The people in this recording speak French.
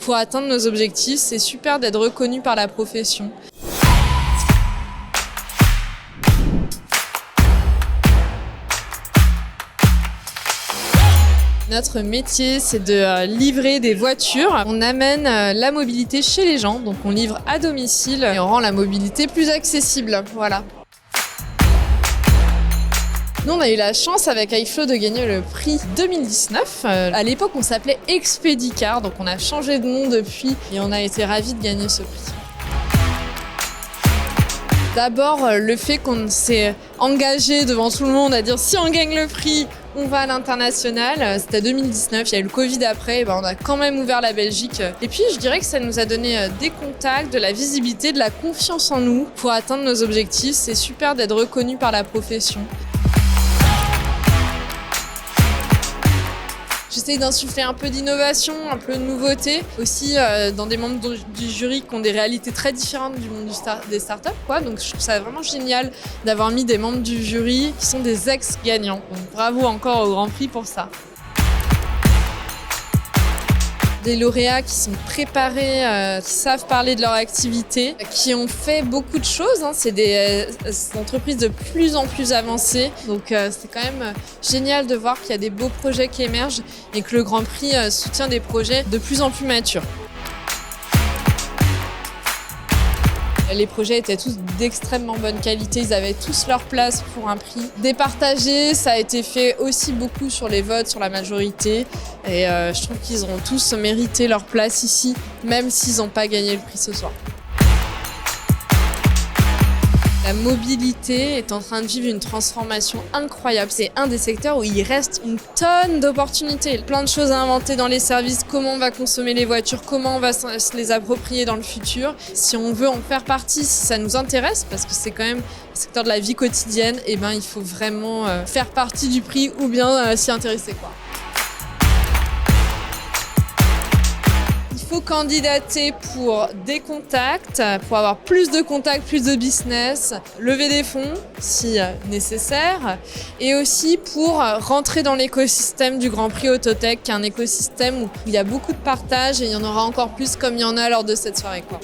pour atteindre nos objectifs. C'est super d'être reconnu par la profession. Notre métier, c'est de livrer des voitures. On amène la mobilité chez les gens, donc on livre à domicile et on rend la mobilité plus accessible. Voilà. Nous, on a eu la chance avec iFlow de gagner le prix 2019. À l'époque, on s'appelait Expedicar, donc on a changé de nom depuis et on a été ravis de gagner ce prix. D'abord, le fait qu'on s'est engagé devant tout le monde à dire si on gagne le prix, on va à l'international. C'était 2019, il y a eu le Covid après, on a quand même ouvert la Belgique. Et puis, je dirais que ça nous a donné des contacts, de la visibilité, de la confiance en nous pour atteindre nos objectifs. C'est super d'être reconnu par la profession. J'essaie d'insuffler un peu d'innovation, un peu de nouveauté, aussi dans des membres du jury qui ont des réalités très différentes du monde des startups, quoi. Donc je trouve ça vraiment génial d'avoir mis des membres du jury qui sont des ex-gagnants. Donc bravo encore au Grand Prix pour ça. Des lauréats qui sont préparés, qui savent parler de leur activité, qui ont fait beaucoup de choses. C'est des entreprises de plus en plus avancées. Donc c'est quand même génial de voir qu'il y a des beaux projets qui émergent et que le Grand Prix soutient des projets de plus en plus matures. Les projets étaient tous d'extrêmement bonne qualité, ils avaient tous leur place pour un prix. Départagé, ça a été fait aussi beaucoup sur les votes, sur la majorité. Et je trouve qu'ils ont tous mérité leur place ici, même s'ils n'ont pas gagné le prix ce soir. La mobilité est en train de vivre une transformation incroyable. C'est un des secteurs où il reste une tonne d'opportunités. Plein de choses à inventer dans les services, comment on va consommer les voitures, comment on va se les approprier dans le futur. Si on veut en faire partie, si ça nous intéresse, parce que c'est quand même le secteur de la vie quotidienne, il faut vraiment faire partie du prix ou bien s'y intéresser, quoi. Il faut candidater pour des contacts, pour avoir plus de contacts, plus de business, lever des fonds si nécessaire, et aussi pour rentrer dans l'écosystème du Grand Prix Autotech, qui est un écosystème où il y a beaucoup de partage et il y en aura encore plus comme il y en a lors de cette soirée, quoi.